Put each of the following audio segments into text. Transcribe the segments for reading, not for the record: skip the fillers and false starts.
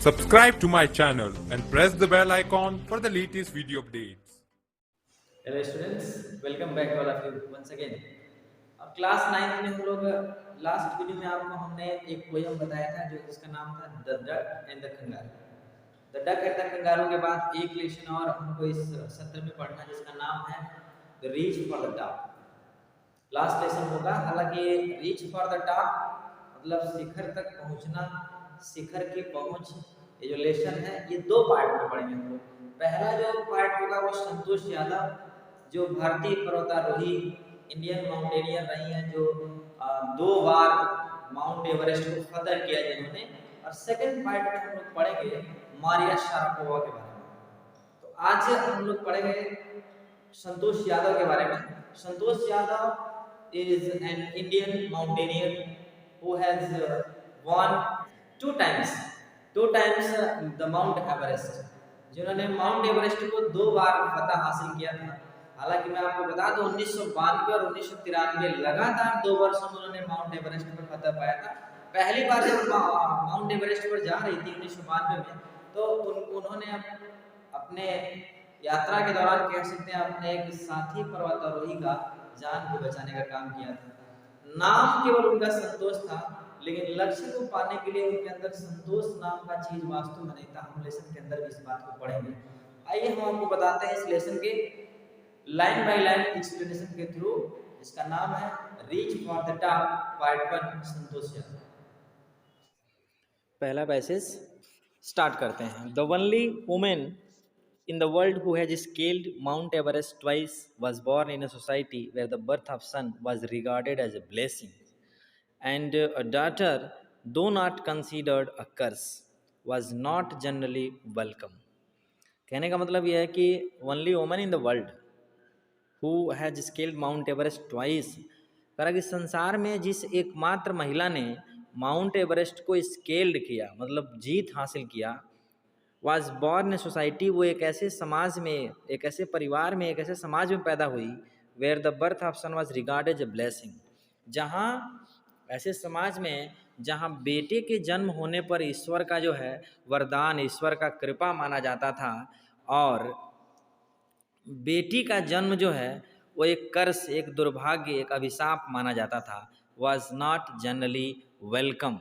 Subscribe to my channel and press the bell icon for the latest video updates. Hello students, welcome back all of you once again. अब class 9 में हम लोग last video में आपको हमने एक poem बताया था जो जिसका नाम था the duck and the kangaroo. The duck and the kangaroo के बाद एक लेसन और हमको इस सत्र में पढ़ना जिसका नाम है the reach for the top. Last lesson होगा, हालांकि रीच फॉर द टॉप मतलब शिखर तक पहुंचना, शिखर की पहुंच, ये जो लेसन है ये दो पार्ट में पढ़ेंगे हम लोग। पहला जो पार्ट होगा वो संतोष यादव जो भारतीय पर्वतारोही इंडियन माउंटेनियर रही हैं, जो 2 बार माउंट एवरेस्ट को फतह किया जिन्होंने। और सेकंड पार्ट में हम लोग पढ़ेंगे मारिया शारापोवा के बारे में। तो आज हम लोग पढ़ेंगे संतोष यादव के बारे में। Santosh Yadav is an Indian mountaineer who has won two times the Mount Everest, जिन्होंने माउंट एवरेस्ट को 2 बार फतह हासिल किया था। हालांकि मैं आपको बता दूं 1992 और 1993 लगातार 2 वर्षों में उन्होंने माउंट एवरेस्ट पर फतह पाया था। पहली बार जब माउंट एवरेस्ट पर जा रही थी 1992 में, तो उन्होंने अपने यात्रा के दौरान कह सकते हैं अपने एक साथी पर्वतारोही का जान को बचाने का काम किया था। नाम केवल उनका संतोष था, लेकिन लक्ष्य को पाने के लिए उनके अंदर संतोष नाम का चीज वास्तव में नहीं था। हम लेसन के अंदर भी इस बात को पढ़ेंगे। आइए हम आपको बताते हैं इस लेसन के लाइन बाय लाइन एक्सप्लेनेशन के थ्रू, जिसका नाम है reach for the top part 1 Santosh Yadav. पहला पैसेज स्टार्ट करते हैं। The only women in the world who has scaled Mount Everest twice was born in a society where the birth of son was regarded as a blessing and a daughter, though not considered a curse, was not generally welcome. कहने का मतलब यह है कि only woman in the world who has scaled Mount Everest twice, कहा कि संसार में जिस एकमात्र महिला ने माउंट एवरेस्ट को स्केल्ड किया मतलब जीत हासिल किया, वाज बॉर्न सोसाइटी, वो एक ऐसे समाज में, एक ऐसे परिवार में, एक ऐसे समाज में पैदा हुई where the birth of son was regarded as a blessing, जहाँ ऐसे समाज में जहाँ बेटे के जन्म होने पर ईश्वर का जो है वरदान, ईश्वर का कृपा माना जाता था, और बेटी का जन्म जो है वो एक कर्स, एक दुर्भाग्य, एक अभिशाप माना जाता था। वाज नॉट जनरली वेलकम,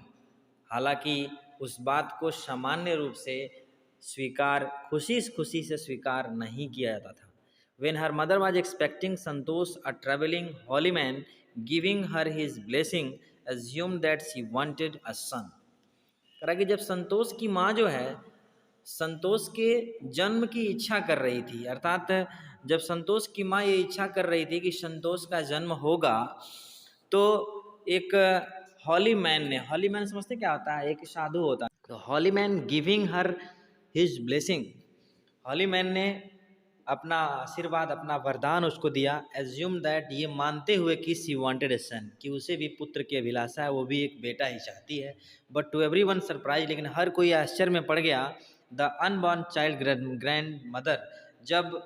हालांकि उस बात को सामान्य रूप से स्वीकार, खुशी से स्वीकार नहीं किया जाता था। When her mother was expecting Santosh, a traveling holy man, giving her his blessing, assumed that she wanted a son. कहा कि जब संतोष की माँ जो है संतोष के जन्म की इच्छा कर रही थी, अर्थात जब संतोष की माँ ये इच्छा कर रही थी कि संतोष का जन्म होगा, तो एक हॉली मैन ने, हॉली मैन समझते क्या होता है, एक साधु होता है, तो holy man giving her his blessing, holy man ने अपना आशीर्वाद, अपना वरदान उसको दिया। एज्यूम दैट, ये मानते हुए कि सी वांटेड ए सन, कि उसे भी पुत्र की अभिलाषा है, वो भी एक बेटा ही चाहती है। But to everyone surprise, लेकिन हर कोई आश्चर्य में पड़ गया। The unborn child grandmother, जब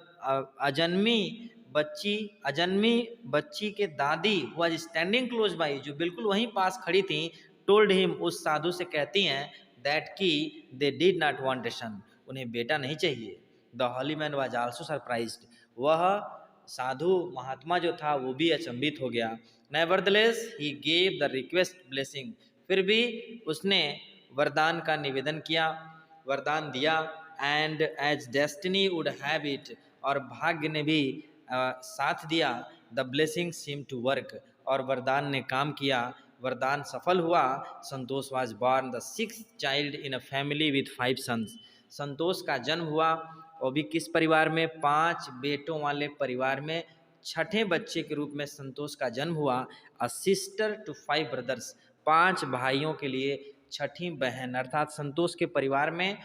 अजन्मी बच्ची के दादी वाज स्टैंडिंग क्लोज बाई, जो बिल्कुल वहीं पास खड़ी थी, टोल्ड हिम, उस साधु से कहती हैं, दैट की they did not want a son, उन्हें बेटा नहीं चाहिए। The holy man was also surprised, वह साधु महात्मा जो था वो भी अचंभित हो गया। Nevertheless he gave the request blessing, फिर भी उसने वरदान का निवेदन किया, वरदान दिया। And as destiny would have it, और भाग्य ने भी साथ दिया। The blessing seem to work, और वरदान ने काम किया, वरदान सफल हुआ। Santosh was born the 6th child in a family with 5 sons, Santosh का जन्म हुआ, और भी किस परिवार में, 5 बेटों वाले परिवार में 6ठे बच्चे के रूप में संतोष का जन्म हुआ। अ सिस्टर टू 5 ब्रदर्स, 5 भाइयों के लिए 6ठी बहन, अर्थात संतोष के परिवार में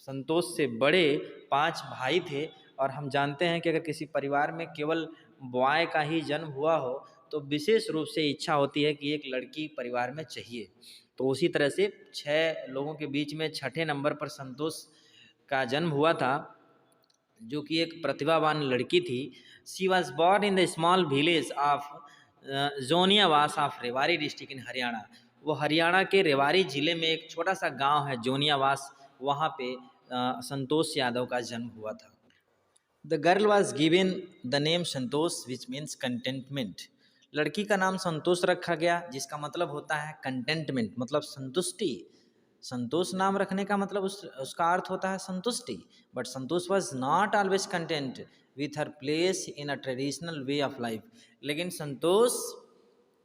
संतोष से बड़े 5 भाई थे। और हम जानते हैं कि अगर किसी परिवार में केवल बॉय का ही जन्म हुआ हो तो विशेष रूप से इच्छा होती है कि एक लड़की परिवार में चाहिए। तो उसी तरह से 6 लोगों के बीच में 6ठे नंबर पर संतोष का जन्म हुआ था, जो कि एक प्रतिभावान लड़की थी। She was born in the small village of Joniyawas of Rewari district in Haryana, वो हरियाणा के रेवाड़ी ज़िले में एक छोटा सा गांव है जोनियावास, वहाँ पे संतोष यादव का जन्म हुआ था। The girl was given the name Santosh which means contentment. लड़की का नाम संतोष रखा गया जिसका मतलब होता है कंटेंटमेंट, मतलब संतुष्टि। संतोष नाम रखने का मतलब उसका अर्थ होता है संतुष्टि। But Santosh was not always content with her place in a traditional way of life. लेकिन संतोष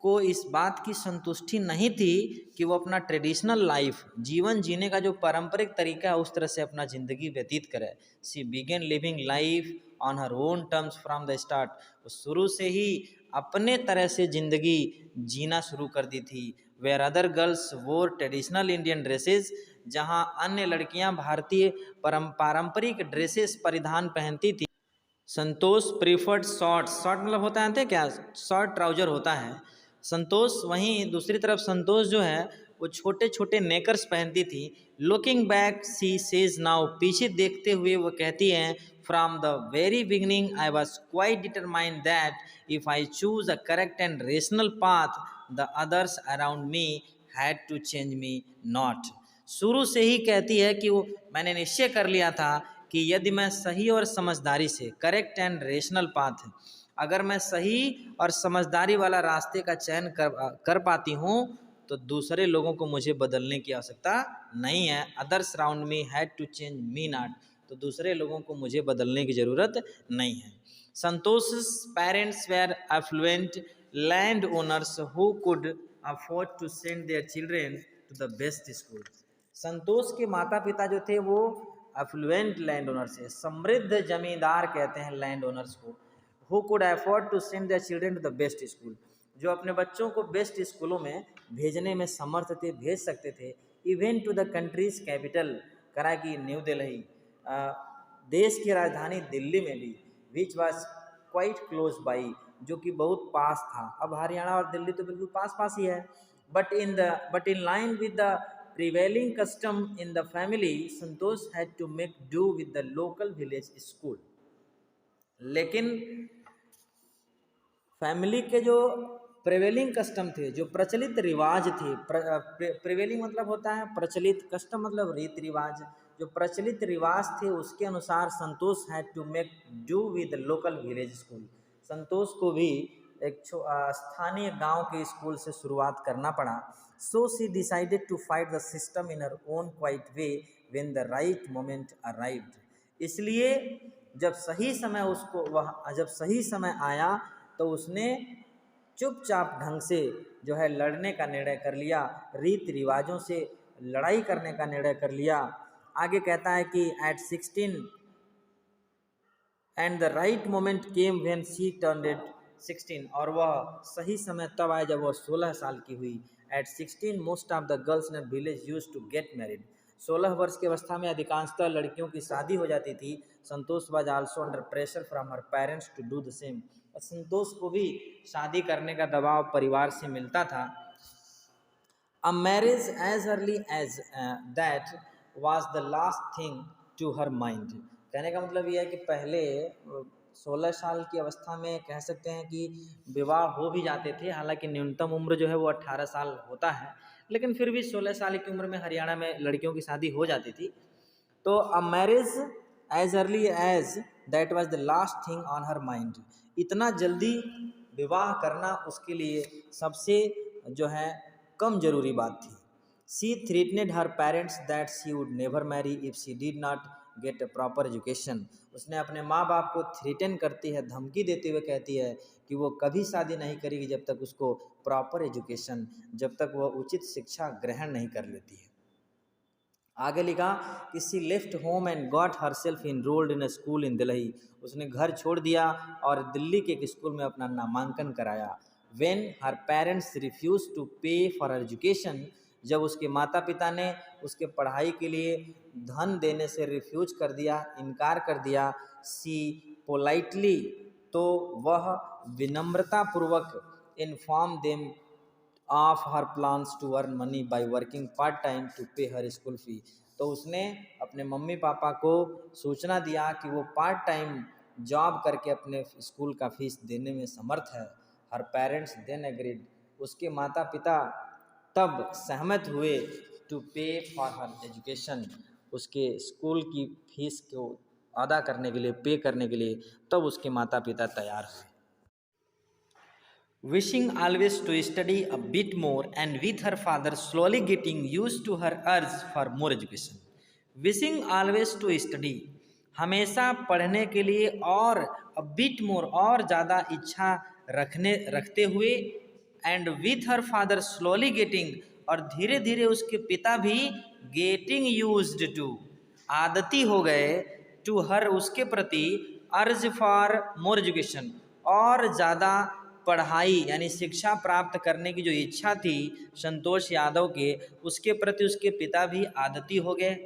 को इस बात की संतुष्टि नहीं थी कि वो अपना ट्रेडिशनल लाइफ, जीवन जीने का जो पारंपरिक तरीका है, उस तरह से अपना ज़िंदगी व्यतीत करे। She began living life on her own terms from the start. वो शुरू से ही अपने तरह से ज़िंदगी जीना शुरू कर दी थी। वेयर अदर गर्ल्स वोर ट्रेडिशनल इंडियन ड्रेसेस, जहाँ अन्य लड़कियाँ भारतीय पारंपरिक ड्रेसेस परिधान पहनती थी, संतोष प्रीफर्ड शॉर्ट्स। शॉर्ट मतलब होता है क्या, शॉर्ट ट्राउजर होता है। संतोष वहीं दूसरी तरफ संतोष जो है वो छोटे छोटे नेकर्स पहनती थी। Looking back she says now, पीछे देखते हुए वो कहती हैं, from the very beginning I was quite determined that if I choose a correct and rational path the others around me had to change me not. शुरू से ही कहती है कि वो मैंने निश्चय कर लिया था कि यदि मैं सही और समझदारी से, करेक्ट एंड रेशनल पाथ, अगर मैं सही और समझदारी वाला रास्ते का चयन कर पाती हूँ तो दूसरे लोगों को मुझे बदलने की आवश्यकता नहीं है। Others around me had to change me not, तो दूसरे लोगों को मुझे बदलने की ज़रूरत नहीं है। Santosh parents were affluent land owners who could afford to send their children to the best school. Santosh के माता पिता जो थे वो एफ्लुएंट लैंड ओनर्स है, समृद्ध जमींदार कहते हैं लैंड ओनर्स को। Who could afford to send their children to the best school, जो अपने बच्चों को बेस्ट स्कूलों में भेजने में समर्थ थे, भेज सकते थे। Even to the country's capital, करा कि न्यू दिल्ली, देश की राजधानी दिल्ली में भी, which was quite close by, जो कि बहुत पास था। अब हरियाणा और दिल्ली तो बिल्कुल पास पास ही है। But in line with the prevailing custom in the family, Santosh had to make do with the local village school। लेकिन फैमिली के जो प्रिवेलिंग कस्टम थे, जो प्रचलित रिवाज थे, प्रिवेलिंग मतलब होता है प्रचलित, कस्टम मतलब रीति रिवाज, जो प्रचलित रिवाज थे उसके अनुसार Santosh had to make do with local village school. Santosh को भी एक स्थानीय गांव के स्कूल से शुरुआत करना पड़ा। So she decided to fight the system in her own quiet way when the right moment arrived. इसलिए जब सही समय आया तो उसने चुपचाप ढंग से जो है लड़ने का निर्णय कर लिया, रीति रिवाजों से लड़ाई करने का निर्णय कर लिया। आगे कहता है कि at 16 and the right moment came when she turned 16, और वह सही समय तब आया जब वह 16 साल की हुई। At 16 most of the girls in village used to get married. 16 वर्ष की अवस्था में अधिकांशतः लड़कियों की शादी हो जाती थी। Santosh was also under pressure from her parents to do the same. Santosh को भी शादी करने का दबाव परिवार से मिलता था। A marriage age early age that was the last thing to her mind. कहने का मतलब यह है कि पहले 16 साल की अवस्था में कह सकते हैं कि विवाह हो भी जाते थे, हालांकि न्यूनतम उम्र जो है वो 18 साल होता है, लेकिन फिर भी 16 साल की उम्र में हरियाणा में लड़कियों की शादी हो जाती थी। तो a marriage age early age that was the last thing on her mind, इतना जल्दी विवाह करना उसके लिए सबसे जो है कम जरूरी बात थी। She threatened her parents that she would never marry if she did not get a proper education. उसने अपने माँ बाप को थ्रेटन करती है, धमकी देते हुए कहती है कि वो कभी शादी नहीं करेगी जब तक उसको प्रॉपर एजुकेशन, जब तक वह उचित शिक्षा ग्रहण नहीं कर लेती है। आगे लिखा कि she left home and got herself enrolled in a school in Delhi. उसने घर छोड़ दिया और दिल्ली के एक स्कूल में अपना नामांकन कराया। When her parents refuse to pay for her education, जब उसके माता पिता ने उसके पढ़ाई के लिए धन देने से रिफ्यूज कर दिया, इनकार कर दिया, सी पोलाइटली, तो वह विनम्रतापूर्वक inform them of her plans to earn money by working part time to pay her school fee. तो उसने अपने मम्मी पापा को सूचना दिया कि वो पार्ट टाइम जॉब करके अपने स्कूल का फीस देने में समर्थ है। हर पेरेंट्स देन एग्रीड, उसके माता पिता तब सहमत हुए to pay for her education, उसके स्कूल की फीस को अदा करने के लिए, पे करने के लिए तब उसके माता पिता तैयार हुए। Wishing always to study a bit more, and with her father slowly getting used to her urge for more education. Wishing always to study, हमेशा पढ़ने के लिए और a bit more, और ज़्यादा इच्छा रखते हुए, and with her father slowly getting, और धीरे धीरे उसके पिता भी getting used to, आदती हो गए, to her उसके प्रति, urge for more education, और ज़्यादा पढ़ाई यानी शिक्षा प्राप्त करने की जो इच्छा थी संतोष यादव के, उसके प्रति उसके पिता भी आदती हो गए।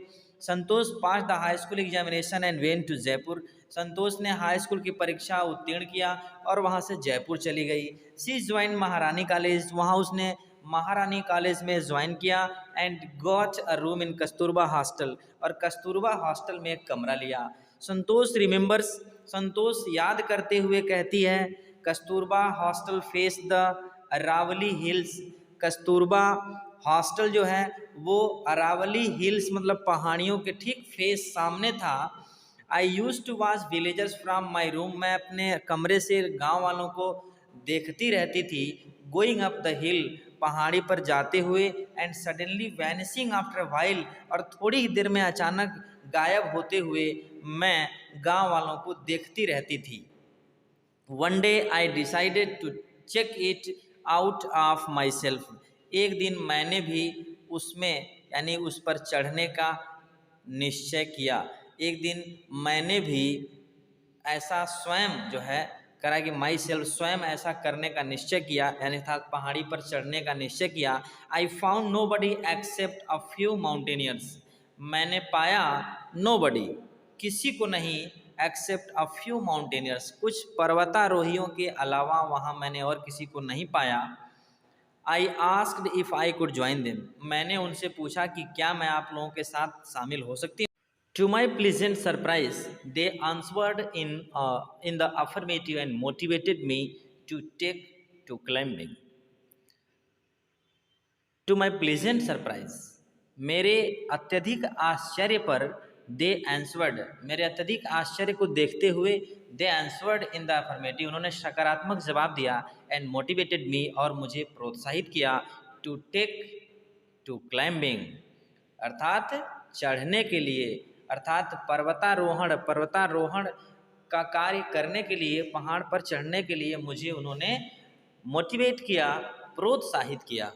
Santosh passed the high school examination and went to Jaipur, Santosh ने हाई स्कूल की परीक्षा उत्तीर्ण किया और वहाँ से जयपुर चली गई। शी ज्वाइन महारानी कॉलेज, वहाँ उसने महारानी कॉलेज में ज्वाइन किया। And got a room in Kasturba hostel, और कस्तूरबा हॉस्टल में एक कमरा लिया। संतोष रिमेंबर्स, संतोष याद करते हुए कहती है, Kasturba hostel face the Aravalli hills, Kasturba hostel जो है वो अरावली हिल्स मतलब पहाड़ियों के ठीक फेस सामने था। I use to watch villagers from my room, मैं अपने कमरे से गांव वालों को देखती रहती थी। गोइंग अप द हिल, पहाड़ी पर जाते हुए। And suddenly vanishing after while, और थोड़ी ही देर में अचानक गायब होते हुए मैं गांव वालों को देखती रहती थी। One day I decided to check it out of myself, एक दिन मैंने भी उसमें यानी उस पर चढ़ने का निश्चय किया। एक दिन मैंने भी ऐसा स्वयं जो है करा कि माई सेल्फ, स्वयं ऐसा करने का निश्चय किया, यानी था पहाड़ी पर चढ़ने का निश्चय किया। I found nobody except a few mountaineers, मैंने पाया नो बडी, किसी को नहीं, एक्सेप्ट अ फ्यू माउंटेनियर्स, कुछ पर्वतारोहियों के अलावा वहाँ मैंने और किसी को नहीं पाया। I asked if I could join them, मैंने उनसे पूछा कि क्या मैं आप लोगों के साथ शामिल हो सकती हूँ। To my pleasant surprise they answered in the affirmative and motivated me to take to climbing. To my pleasant surprise, मेरे अत्यधिक आश्चर्य पर, दे आंसवर्ड, मेरे अत्यधिक आश्चर्य को देखते हुए, दे आंसवर्ड इन द अफर्मेटिव, उन्होंने सकारात्मक जवाब दिया। एंड मोटिवेटेड मी, और मुझे प्रोत्साहित किया, टू टेक टू क्लाइंबिंग, अर्थात चढ़ने के लिए, अर्थात पर्वतारोहण का कार्य करने के लिए, पहाड़ पर चढ़ने के लिए मुझे उन्होंने मोटिवेट किया, प्रोत्साहित किया।